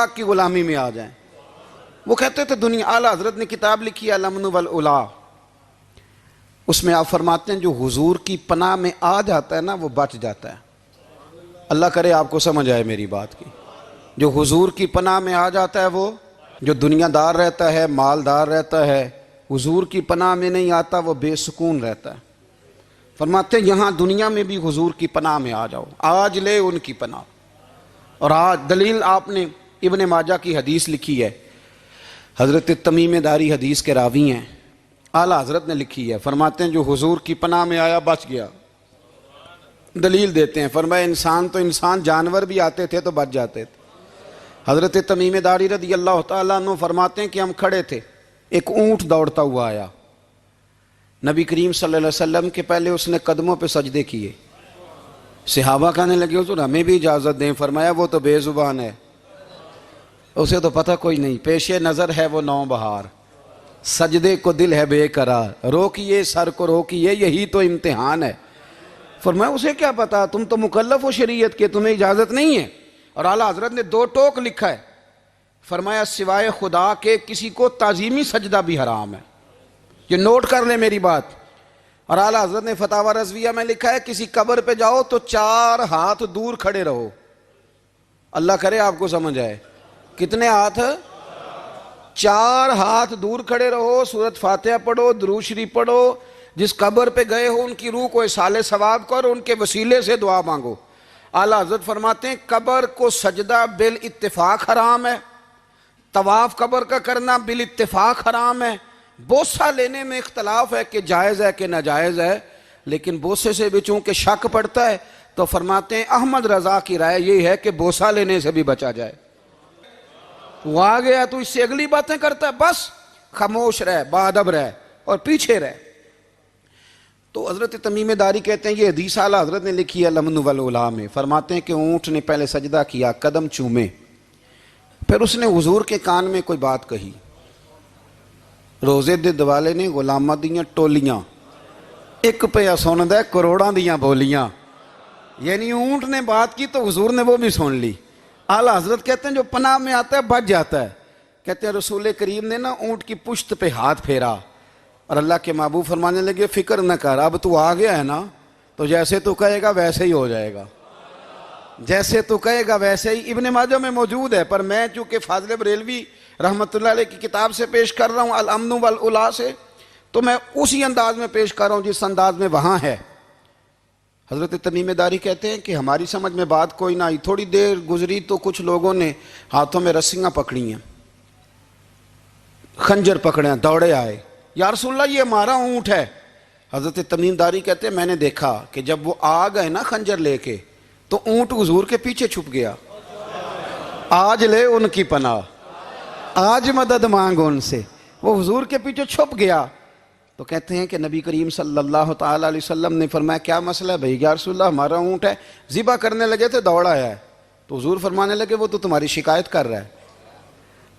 پاک کی غلامی میں آ جائیں۔ وہ کہتے تھے دنیا، اعلیٰ حضرت نے کتاب لکھی ہے الامن والعلا، اس میں آپ فرماتے ہیں جو حضور کی پناہ میں آ جاتا ہے نا وہ بچ جاتا ہے۔ اللہ کرے آپ کو سمجھ آئے میری بات کی۔ جو حضور کی پناہ میں آ جاتا ہے وہ، جو دنیا دار رہتا ہے، مالدار رہتا ہے، حضور کی پناہ میں نہیں آتا وہ بے سکون رہتا ہے۔ فرماتے ہیں یہاں دنیا میں بھی حضور کی پناہ میں آ جاؤ، آج لے ان کی پناہ۔ اور آج دلیل آپ نے ابن ماجہ کی حدیث لکھی ہے، حضرت تمیم داری حدیث کے راوی ہیں، اعلیٰ حضرت نے لکھی ہے، فرماتے ہیں جو حضور کی پناہ میں آیا بچ گیا۔ دلیل دیتے ہیں، فرمایا انسان تو انسان، جانور بھی آتے تھے تو بچ جاتے تھے۔ حضرت تمیم داری رضی اللہ تعالیٰ عنہ فرماتے ہیں کہ ہم کھڑے تھے، ایک اونٹ دوڑتا ہوا آیا، نبی کریم صلی اللہ علیہ وسلم کے پہلے اس نے قدموں پہ سجدے کیے۔ صحابہ کہنے لگے حضور ہمیں بھی اجازت دیں، فرمایا وہ تو بے زبان ہے، اسے تو پتہ کوئی نہیں، پیش نظر ہے وہ نو بہار، سجدے کو دل ہے بے قرار، روکیے سر کو روکیے یہی تو امتحان ہے۔ فرمایا اسے کیا پتا، تم تو مکلف ہو شریعت کے، تمہیں اجازت نہیں ہے۔ اور اعلیٰ حضرت نے 2 ٹوک لکھا ہے، فرمایا سوائے خدا کے کسی کو تعظیمی سجدہ بھی حرام ہے۔ یہ نوٹ کر لیں میری بات۔ اور اعلیٰ حضرت نے فتاوی رضویہ میں لکھا ہے کسی قبر پہ جاؤ تو 4 ہاتھ دور کھڑے رہو۔ اللہ کرے آپ کو سمجھ آئے، کتنے ہاتھ؟ 4 ہاتھ دور کھڑے رہو، سورۃ فاتحہ پڑھو، درود شریف پڑھو، جس قبر پہ گئے ہو ان کی روح کو اصال ثواب کرو، ان کے وسیلے سے دعا مانگو۔ اعلیٰ حضرت فرماتے ہیں قبر کو سجدہ بالاتفاق حرام ہے، طواف قبر کا کرنا بالاتفاق حرام ہے، بوسہ لینے میں اختلاف ہے کہ جائز ہے کہ ناجائز ہے، لیکن بوسے سے بھی چونکہ شک پڑتا ہے تو فرماتے ہیں احمد رضا کی رائے یہ ہے کہ بوسہ لینے سے بھی بچا جائے۔ وہ آ گیا تو اس سے اگلی باتیں کرتا ہے، بس خاموش رہ، باادب رہ اور پیچھے رہ۔ تو حضرت تمیم داری کہتے ہیں یہ حدیث اعلیٰ حضرت نے لکھی ہے الامن والعلا میں، فرماتے ہیں کہ اونٹ نے پہلے سجدہ کیا، قدم چومے، پھر اس نے حضور کے کان میں کوئی بات کہی۔ روزے دے دوالے نے غلامہ دیاں ٹولیاں، ایک پہ سن دے کروڑاں دیاں بولیاں، یعنی اونٹ نے بات کی تو حضور نے وہ بھی سن لی۔ اعلیٰ حضرت کہتے ہیں جو پناہ میں آتا ہے بچ جاتا ہے۔ کہتے ہیں رسول کریم نے نا اونٹ کی پشت پہ ہاتھ پھیرا اور اللہ کے محبوب فرمانے لگے فکر نہ کر، اب تو آ گیا ہے نا تو جیسے تو کہے گا ویسے ہی ہو جائے گا، جیسے تو کہے گا ویسے ہی۔ ابن ماجہ میں موجود ہے، پر میں چونکہ فاضل بریلوی رحمۃ اللہ علیہ کی کتاب سے پیش کر رہا ہوں الامن والعلا سے، تو میں اسی انداز میں پیش کر رہا ہوں جس انداز میں وہاں ہے۔ حضرت تمیم داری کہتے ہیں کہ ہماری سمجھ میں بات کوئی نہ آئی، تھوڑی دیر گزری تو کچھ لوگوں نے ہاتھوں میں رسیاں پکڑی ہیں، خنجر پکڑے ہیں، دوڑے آئے، یا رسول اللہ یہ ہمارا اونٹ ہے۔ حضرت تمیم داری کہتے ہیں میں نے دیکھا کہ جب وہ آ گئے نا خنجر لے کے تو اونٹ حضور کے پیچھے چھپ گیا۔ آج لے ان کی پناہ، آج مدد مانگ ان سے، وہ حضور کے پیچھے چھپ گیا۔ تو کہتے ہیں کہ نبی کریم صلی اللہ تعالیٰ علیہ وسلم نے فرمایا کیا مسئلہ ہے بھائی؟ یا رسول اللہ ہمارا اونٹ ہے، ذبح کرنے لگے تھے دوڑ آیا ہے۔ تو حضور فرمانے لگے وہ تو تمہاری شکایت کر رہا ہے۔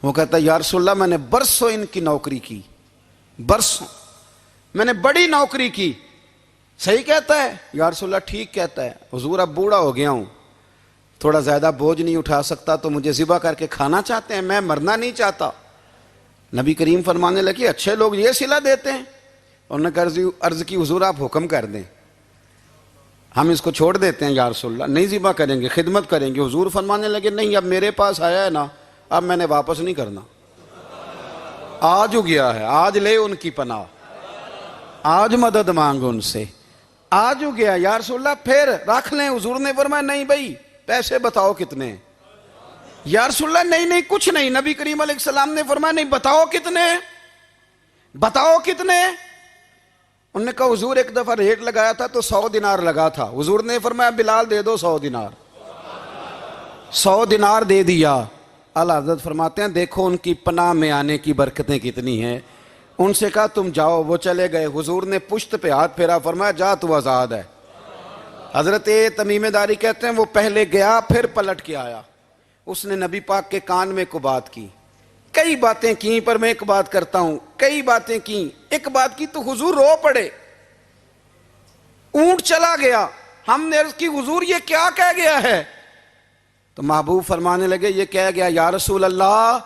وہ کہتا ہے یا رسول اللہ میں نے برسوں ان کی نوکری کی، برسوں میں نے بڑی نوکری کی۔ صحیح کہتا ہے یا رسول اللہ؟ ٹھیک کہتا ہے حضور، اب بوڑھا ہو گیا ہوں، تھوڑا زیادہ بوجھ نہیں اٹھا سکتا تو مجھے ذبح کر کے کھانا چاہتے ہیں، میں مرنا نہیں چاہتا۔ نبی کریم فرمانے لگے اچھے لوگ یہ صلہ دیتے ہیں؟ انہوں نے عرض کی حضور آپ حکم کر دیں، ہم اس کو چھوڑ دیتے ہیں یا رسول اللہ، نہیں ذبح کریں گے، خدمت کریں گے۔ حضور فرمانے لگے نہیں، اب میرے پاس آیا ہے نا، اب میں نے واپس نہیں کرنا، آج ہو گیا ہے، آج لے ان کی پناہ، آج مدد مانگ ان سے، آج ہو گیا یا رسول اللہ پھر رکھ لیں۔ حضور نے فرمایا نہیں بھائی پیسے بتاؤ کتنے؟ یا رسول اللہ نہیں کچھ نہیں۔ نبی کریم علیہ السلام نے فرمایا نہیں، بتاؤ کتنے، بتاؤ کتنے؟ انہوں نے کہا حضور ایک دفعہ ریٹ لگایا تھا تو 100 دینار لگا تھا۔ حضور نے فرمایا بلال دے دو 100 دینار، 100 دینار دے دیا۔ اعلیٰ حضرت فرماتے ہیں دیکھو ان کی پناہ میں آنے کی برکتیں کتنی ہیں۔ ان سے کہا تم جاؤ، وہ چلے گئے۔ حضور نے پشت پہ ہاتھ پھیرا، فرمایا جا تو آزاد ہے۔ حضرت تمیم داری کہتے ہیں وہ پہلے گیا پھر پلٹ کے آیا، اس نے نبی پاک کے کان میں کو بات کی، کئی باتیں کی، پر میں ایک بات کرتا ہوں، کئی باتیں کی، ایک بات کی تو حضور رو پڑے۔ اونٹ چلا گیا، ہم نے عرض کی حضور یہ کیا کہہ گیا ہے؟ تو محبوب فرمانے لگے یہ کہہ گیا یا رسول اللہ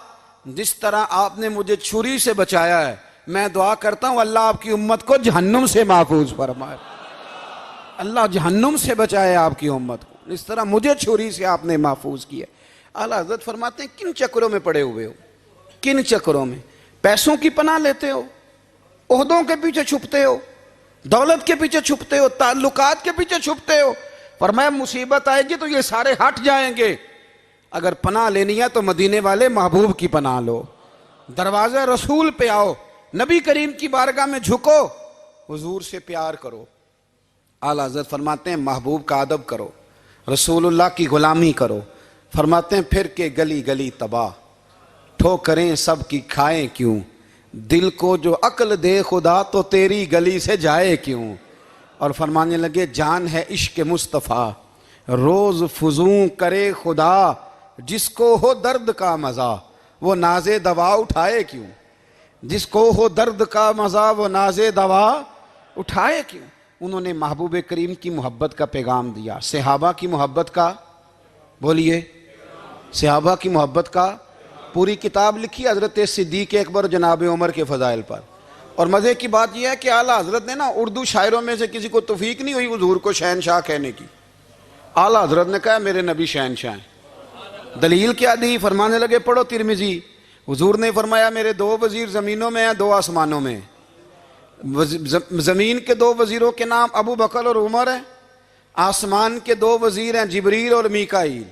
جس طرح آپ نے مجھے چھری سے بچایا ہے میں دعا کرتا ہوں اللہ آپ کی امت کو جہنم سے محفوظ فرمائے، اللہ جہنم سے بچائے آپ کی امت کو، اس طرح مجھے چھری سے آپ نے محفوظ کیا۔ اعلیٰ حضرت فرماتے ہیں کن چکروں میں پڑے ہوئے ہو، کن چکروں میں؟ پیسوں کی پناہ لیتے ہو، عہدوں کے پیچھے چھپتے ہو، دولت کے پیچھے چھپتے ہو، تعلقات کے پیچھے چھپتے ہو۔ فرمایا مصیبت آئے گی تو یہ سارے ہٹ جائیں گے، اگر پناہ لینی ہے تو مدینے والے محبوب کی پناہ لو، دروازے رسول پہ آؤ، نبی کریم کی بارگاہ میں جھکو، حضور سے پیار کرو۔ اعلیٰ حضرت فرماتے ہیں محبوب کا ادب کرو، رسول اللہ کی غلامی کرو۔ فرماتے ہیں پھر کہ گلی گلی تباہ، ٹھوکریں سب کی کھائیں کیوں، دل کو جو عقل دے خدا تو تیری گلی سے جائے کیوں۔ اور فرمانے لگے جان ہے عشق مصطفیٰ روز فزوں کرے خدا، جس کو ہو درد کا مزہ وہ ناز دوا اٹھائے کیوں، جس کو ہو درد کا مزہ وہ ناز دوا اٹھائے کیوں۔ انہوں نے محبوب کریم کی محبت کا پیغام دیا، صحابہ کی محبت کا، بولیے صحابہ کی محبت کا پوری کتاب لکھی حضرت صدیق اکبر جناب عمر کے فضائل پر۔ اور مزے کی بات یہ ہے کہ اعلیٰ حضرت نے نا اردو شاعروں میں سے کسی کو توفیق نہیں ہوئی حضور کو شہنشاہ کہنے کی، اعلیٰ حضرت نے کہا میرے نبی شہنشاہ ہیں۔ دلیل کیا دی؟ فرمانے لگے پڑھو ترمذی، حضور نے فرمایا میرے دو وزیر زمینوں میں ہیں دو آسمانوں میں، زمین کے دو وزیروں کے نام ابو بکر اور عمر ہیں، آسمان کے دو وزیر ہیں جبریل اور میکائیل۔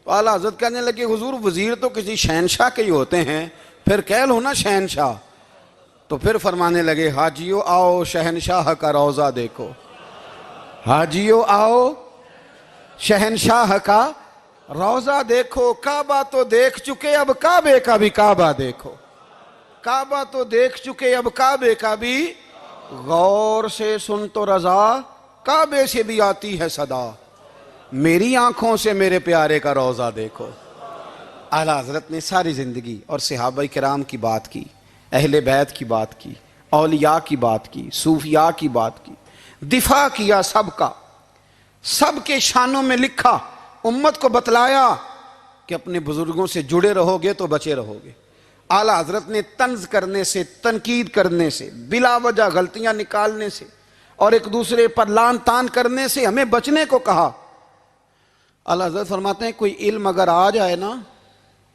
تو اعلیٰ حضرت کہنے لگے حضور وزیر تو کسی شہنشاہ کے ہی ہوتے ہیں، پھر کہہ لو نا شہنشاہ۔ تو پھر فرمانے لگے حاجیو آؤ شہنشاہ کا روضہ دیکھو، حاجیو آؤ شہنشاہ کا روضہ دیکھو، کعبہ تو دیکھ چکے اب کعبے کا بھی کعبہ دیکھو، کعبہ تو دیکھ چکے اب کعبے کا بھی، غور سے سن تو رضا کعبے سے بھی آتی ہے صدا، میری آنکھوں سے میرے پیارے کا روضہ دیکھو۔ اعلیٰ حضرت نے ساری زندگی اور صحابہ کرام کی بات کی، اہل بیت کی بات کی، اولیاء کی بات کی، صوفیاء کی بات کی، دفاع کیا سب کا، سب کے شانوں میں لکھا، امت کو بتلایا کہ اپنے بزرگوں سے جڑے رہو گے تو بچے رہو گے۔ اعلیٰ حضرت نے طنز کرنے سے، تنقید کرنے سے، بلا وجہ غلطیاں نکالنے سے اور ایک دوسرے پر لان تان کرنے سے ہمیں بچنے کو کہا۔ اعلیٰ حضرت فرماتے ہیں کوئی علم اگر آ جائے نا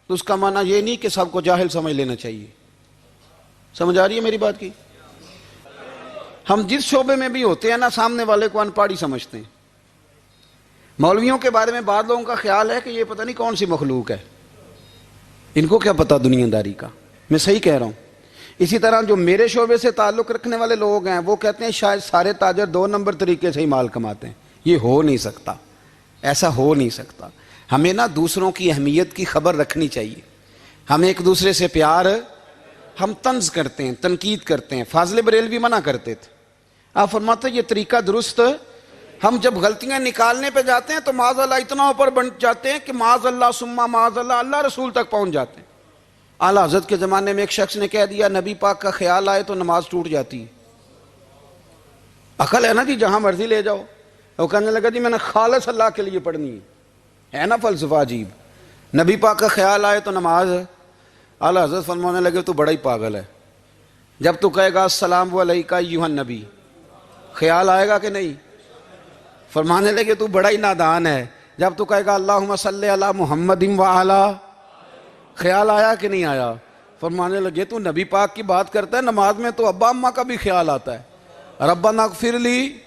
تو اس کا معنی یہ نہیں کہ سب کو جاہل سمجھ لینا چاہیے۔ سمجھ آ رہی ہے میری بات کی؟ ہم جس شعبے میں بھی ہوتے ہیں نا سامنے والے کو ان پڑھ ہی سمجھتے ہیں۔ مولویوں کے بارے میں بعض لوگوں کا خیال ہے کہ یہ پتہ نہیں کون سی مخلوق ہے، ان کو کیا پتہ دنیا داری کا۔ میں صحیح کہہ رہا ہوں۔ اسی طرح جو میرے شعبے سے تعلق رکھنے والے لوگ ہیں وہ کہتے ہیں شاید سارے تاجر دو نمبر طریقے سے ہی مال کماتے ہیں۔ یہ ہو نہیں سکتا، ایسا ہو نہیں سکتا۔ ہمیں نا دوسروں کی اہمیت کی خبر رکھنی چاہیے، ہمیں ایک دوسرے سے پیار، ہم طنز کرتے ہیں، تنقید کرتے ہیں۔ فاضل بریلوی منع کرتے تھے، آپ فرماتے ہیں یہ طریقہ درست، ہم جب غلطیاں نکالنے پہ جاتے ہیں تو معاذ اللہ اتنا اوپر بن جاتے ہیں کہ معاذ اللہ ثم معاذ اللہ اللہ رسول تک پہنچ جاتے ہیں۔ اعلیٰ حضرت کے زمانے میں ایک شخص نے کہہ دیا نبی پاک کا خیال آئے تو نماز ٹوٹ جاتی ہے۔ عقل ہے نا جی، جہاں مرضی لے جاؤ۔ وہ کہنے لگا جی میں نے خالص اللہ کے لیے پڑھنی ہے نا فلسفہ عجیب، نبی پاک کا خیال آئے تو نماز۔ اعلیٰ حضرت فرمانے لگے تو بڑا ہی پاگل ہے، جب تو کہے گا السلام علیکہ ایھا النبی خیال آئے گا کہ نہیں؟ فرمانے لگے تو بڑا ہی نادان ہے، جب تو کہے گا اللہم صلی علی محمد وعلی خیال آیا کہ نہیں آیا؟ فرمانے لگے تو نبی پاک کی بات کرتا ہے، نماز میں تو ابا اماں کا بھی خیال آتا ہے، ربنا اغفر لی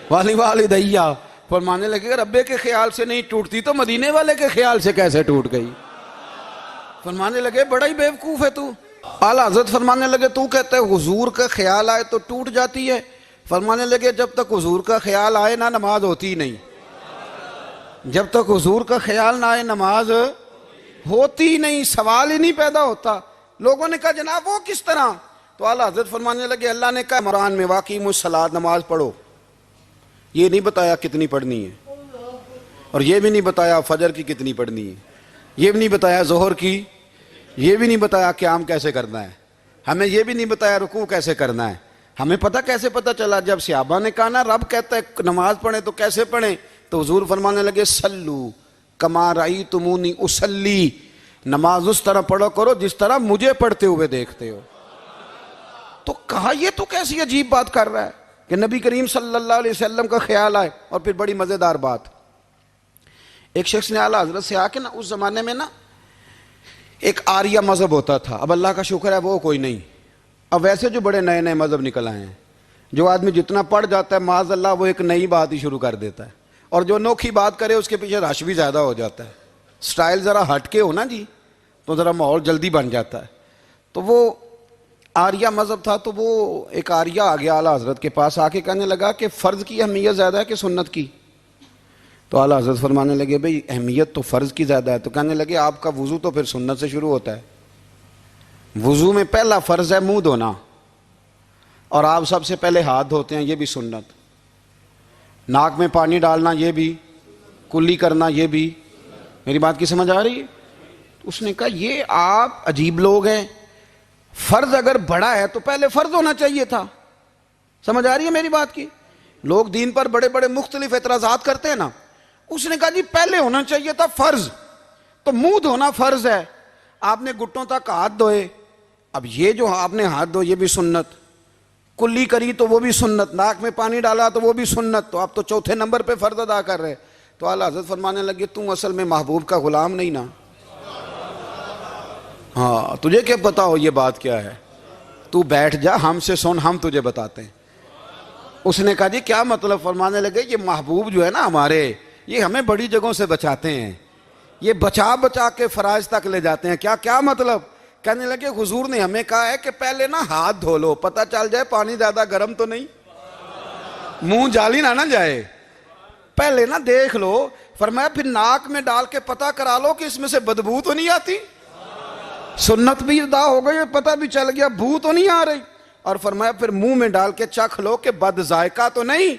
والدیّ۔ فرمانے لگے ربے کے خیال سے نہیں ٹوٹتی تو مدینے والے کے خیال سے کیسے ٹوٹ گئی؟ فرمانے لگے بڑا ہی بیوقوف ہے تو۔ اعلیٰ حضرت فرمانے لگے تو کہتے ہیں حضور کا خیال آئے تو ٹوٹ جاتی ہے؟ فرمانے لگے جب تک حضور کا خیال آئے نہ نماز ہوتی نہیں، جب تک حضور کا خیال نہ آئے نماز ہوتی نہیں، سوال ہی نہیں پیدا ہوتا۔ لوگوں نے کہا جناب وہ کس طرح؟ تو اعلیٰ حضرت فرمانے لگے اللہ نے کہا قرآن میں واقعیم الصلاۃ نماز پڑھو، یہ نہیں بتایا کتنی پڑھنی ہے، اور یہ بھی نہیں بتایا فجر کی کتنی پڑھنی ہے، یہ بھی نہیں بتایا ظہر کی، یہ بھی نہیں بتایا قیام کیسے کرنا ہے، ہمیں یہ بھی نہیں بتایا رکوع کیسے کرنا ہے۔ ہمیں پتہ کیسے پتہ چلا؟ جب صحابہ نے کہا نا رب کہتا ہے نماز پڑھیں تو کیسے پڑھیں، تو حضور فرمانے لگے سلو کما رأیتمونی اصلی، نماز اس طرح پڑھو کرو جس طرح مجھے پڑھتے ہوئے دیکھتے ہو. تو کہا یہ تو کیسی عجیب بات کر رہا ہے کہ نبی کریم صلی اللہ علیہ وسلم کا خیال آئے. اور پھر بڑی مزیدار بات، ایک شخص نے اعلیٰ حضرت سے آ کے نا، اس زمانے میں نا ایک آریہ مذہب ہوتا تھا، اب اللہ کا شکر ہے وہ کوئی نہیں. اب ویسے جو بڑے نئے نئے مذہب نکل آئے ہیں، جو آدمی جتنا پڑھ جاتا ہے معاذ اللہ وہ ایک نئی بات ہی شروع کر دیتا ہے، اور جو انوکھی بات کرے اس کے پیچھے رش بھی زیادہ ہو جاتا ہے. سٹائل ذرا ہٹ کے ہو نا جی تو ذرا ماحول جلدی بن جاتا ہے. تو وہ آریہ مذہب تھا، تو وہ ایک آریہ آ گیا اعلیٰ حضرت کے پاس، آ کے کہنے لگا کہ فرض کی اہمیت زیادہ ہے کہ سنت کی؟ تو اعلیٰ حضرت فرمانے لگے بھئی اہمیت تو فرض کی زیادہ ہے. تو کہنے لگے آپ کا وضو تو پھر سنت سے شروع ہوتا ہے. وضو میں پہلا فرض ہے منہ دھونا، اور آپ سب سے پہلے ہاتھ دھوتے ہیں، یہ بھی سنت. ناک میں پانی ڈالنا یہ بھی، کلی کرنا یہ بھی. میری بات کی سمجھ آ رہی ہے؟ اس نے کہا یہ آپ عجیب لوگ ہیں، فرض اگر بڑا ہے تو پہلے فرض ہونا چاہیے تھا. سمجھ آ رہی ہے میری بات کی؟ لوگ دین پر بڑے بڑے مختلف اعتراضات کرتے ہیں نا. اس نے کہا جی پہلے ہونا چاہیے تھا فرض. تو منہ دھونا فرض ہے، آپ نے گھٹنوں تک ہاتھ دھوئے، اب یہ جو آپ نے ہاتھ دھو یہ بھی سنت، کلی کری تو وہ بھی سنت، ناک میں پانی ڈالا تو وہ بھی سنت، تو آپ تو چوتھے نمبر پہ فرض ادا کر رہے. تو اعلیٰ حضرت فرمانے لگے تم اصل میں محبوب کا غلام نہیں نا. ہاں تجھے کیا پتا ہو یہ بات کیا ہے، تو بیٹھ جا ہم سے سن، ہم تجھے بتاتے ہیں. اس نے کہا جی کیا مطلب؟ فرمانے لگے یہ محبوب جو ہے نا ہمارے، یہ ہمیں بڑی جگہوں سے بچاتے ہیں، یہ بچا بچا کے فرائض تک لے جاتے ہیں. کیا مطلب؟ کہنے لگے حضور نے ہمیں کہا ہے کہ پہلے نا ہاتھ دھو لو، پتہ چل جائے پانی زیادہ گرم تو نہیں، منہ جالی نہ جائے، پہلے نا دیکھ لو. فرمایا پھر ناک میں ڈال کے پتہ کرا لو کہ اس میں سے بدبو تو نہیں آتی. سنت بھی ادا ہو گئی، پتہ بھی چل گیا بو تو نہیں آ رہی. اور فرمایا پھر منہ میں ڈال کے چکھ لو کہ بد ذائقہ تو نہیں.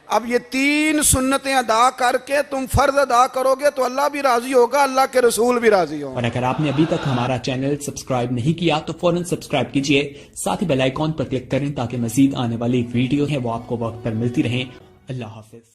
اب یہ 3 سنتیں ادا کر کے تم فرض ادا کرو گے تو اللہ بھی راضی ہوگا، اللہ کے رسول بھی راضی ہوگا. اور اگر آپ نے ابھی تک ہمارا چینل سبسکرائب نہیں کیا تو فوراً سبسکرائب کیجئے، ساتھ ہی بیل آئیکن پر کلک کریں تاکہ مزید آنے والی ویڈیو ہیں وہ آپ کو وقت پر ملتی رہیں. اللہ حافظ.